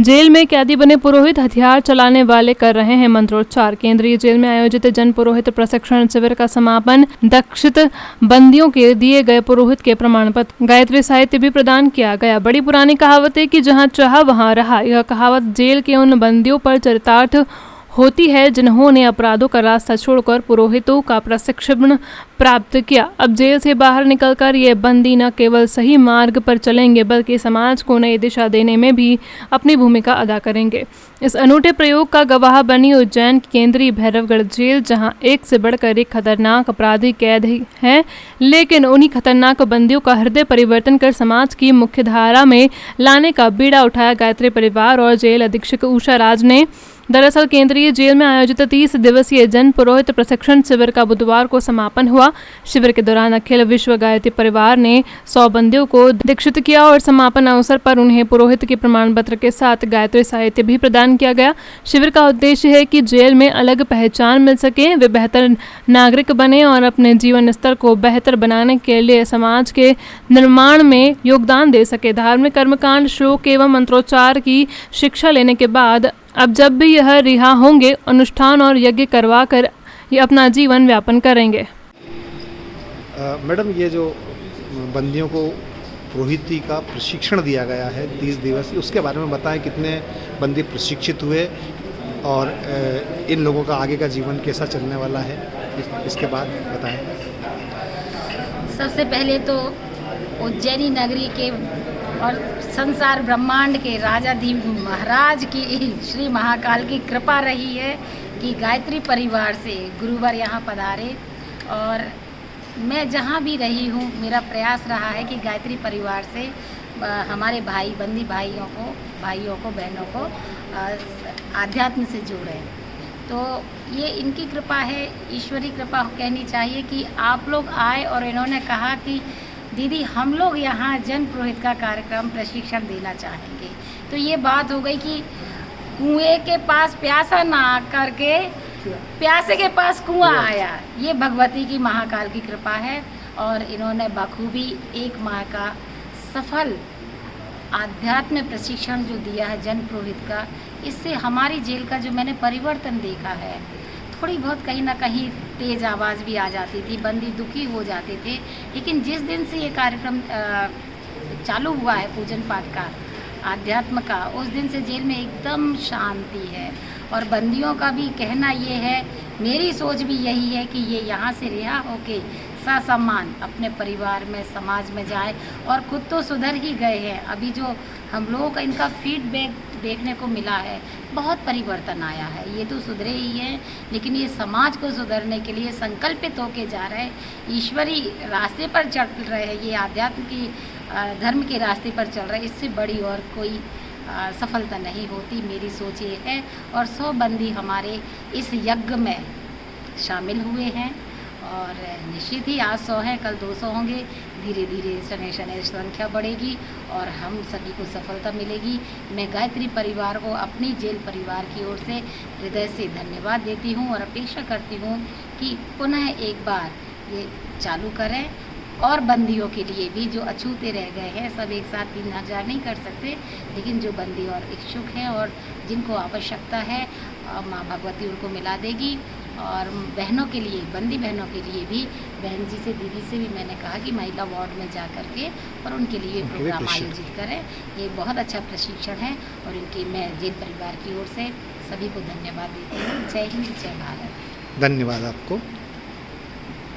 Jail में कैदी बने पुरोहित हथियार चलाने वाले कर रहे हैं मंत्रोच्चार। केंद्रीय जेल में आयोजित जन पुरोहित प्रशिक्षण शिविर का समापन दीक्षित बंदियों के दिए गए पुरोहित के प्रमाण पत्र, गायत्री साहित्य भी प्रदान किया गया। बड़ी पुरानी कहावत है कि जहां चाहा वहां रहा। यह कहावत जेल के उन बंदियों पर चरितार्थ होती है जिन्होंने अपराधों का रास्ता छोड़कर पुरोहितों का प्रशिक्षण प्राप्त किया। अब जेल से बाहर निकलकर ये बंदी न केवल सही मार्ग पर चलेंगे बल्कि समाज को नई दिशा देने में भी अपनी भूमिका अदा करेंगे। इस अनूठे प्रयोग का गवाह बनी उज्जैन की केंद्रीय भैरवगढ़ जेल, जहां एक से बढ़कर एक खतरनाक अपराधी कैद हैं, लेकिन उन्हीं खतरनाक बंदियों का हृदय परिवर्तन कर समाज की मुख्य धारा में लाने का बीड़ा उठाया गायत्री परिवार और जेल अधीक्षक उषा राज ने। दरअसल केंद्रीय जेल में आयोजित 30 दिवसीय जन पुरोहित प्रशिक्षण शिविर का बुधवार को समापन हुआ। शिविर के दौरान अखिल विश्व गायत्री परिवार ने 100 बंदियों को दीक्षित किया और समापन अवसर पर उन्हें पुरोहित के प्रमाण पत्र के साथ गायत्री साहित्य भी प्रदान किया गया। शिविर का उद्देश्य है कि जेल में अलग पहचान मिल सके, वे बेहतर नागरिक बने और अपने जीवन स्तर को बेहतर बनाने के लिए समाज के निर्माण में योगदान दे सके। धार्मिक कर्मकांड, श्लोक एवं मंत्रोच्चार की शिक्षा लेने के बाद अब जब भी यह रिहा होंगे, अनुष्ठान और यज्ञ करवा कर ये अपना जीवन व्यापन करेंगे। मैडम, ये जो बंदियों को पुरोहिती का प्रशिक्षण दिया गया है 30 दिवसीय, उसके बारे में बताएं। कितने बंदी प्रशिक्षित हुए और इन लोगों का आगे का जीवन कैसा चलने वाला है, इसके बाद बताएं। सबसे पहले तो उज्जैनी नगरी के और संसार ब्रह्मांड के राजाधीश महाराज की श्री महाकाल की कृपा रही है कि गायत्री परिवार से गुरुवर यहाँ पधारे। और मैं जहाँ भी रही हूँ, मेरा प्रयास रहा है कि गायत्री परिवार से हमारे बंदी भाइयों को बहनों को आध्यात्म से जोड़ें। तो ये इनकी कृपा है, ईश्वरी कृपा कहनी चाहिए कि आप लोग आए और इन्होंने कहा कि दीदी हम लोग यहाँ जन पुरोहित का कार्यक्रम प्रशिक्षण देना चाहेंगे। तो ये बात हो गई कि कुएं के पास प्यासा ना करके प्यासे के पास कुआं आया। ये भगवती की महाकाल की कृपा है और इन्होंने बखूबी 1 माह का सफल आध्यात्म प्रशिक्षण जो दिया है जन पुरोहित का, इससे हमारी जेल का जो मैंने परिवर्तन देखा है, थोड़ी बहुत कहीं ना कहीं तेज़ आवाज़ भी आ जाती थी, बंदी दुखी हो जाते थे। लेकिन जिस दिन से ये कार्यक्रम चालू हुआ है पूजन पाठ का, आध्यात्म का, उस दिन से जेल में एकदम शांति है। और बंदियों का भी कहना ये है, मेरी सोच भी यही है कि ये यहाँ से रिहा होके ससम्मान अपने परिवार में, समाज में जाए। और खुद तो सुधर ही गए हैं। अभी जो हम लोगों का इनका फीडबैक देखने को मिला है, बहुत परिवर्तन आया है। ये तो सुधरे ही हैं, लेकिन ये समाज को सुधरने के लिए संकल्पित होके जा रहे हैं, ईश्वरी रास्ते पर चल रहे हैं, ये आध्यात्म की धर्म के रास्ते पर चल रहे हैं। इससे बड़ी और कोई सफलता नहीं होती, मेरी सोच ये है। और 100 बंदी हमारे इस यज्ञ में शामिल हुए हैं और निश्चित ही आज 100 हैं, कल 200 होंगे। धीरे धीरे शनि संख्या बढ़ेगी और हम सभी को सफलता मिलेगी। मैं गायत्री परिवार को अपनी जेल परिवार की ओर से हृदय से धन्यवाद देती हूँ और अपेक्षा करती हूँ कि पुनः एक बार ये चालू करें। और बंदियों के लिए भी जो अछूते रह गए हैं, सब एक साथ 3000 नहीं कर सकते, लेकिन जो बंदी और इच्छुक हैं और जिनको आवश्यकता है, माँ भगवती उनको मिला देगी। और बहनों के लिए, बंदी बहनों के लिए भी बहन जी से, दीदी से भी मैंने कहा कि महिला वार्ड में जा कर के और उनके लिए प्रोग्राम आयोजित करें। ये बहुत अच्छा प्रशिक्षण है और इनकी मैं जेल परिवार की ओर से सभी को धन्यवाद देती हूँ। जय हिंद, जय भारत। धन्यवाद आपको।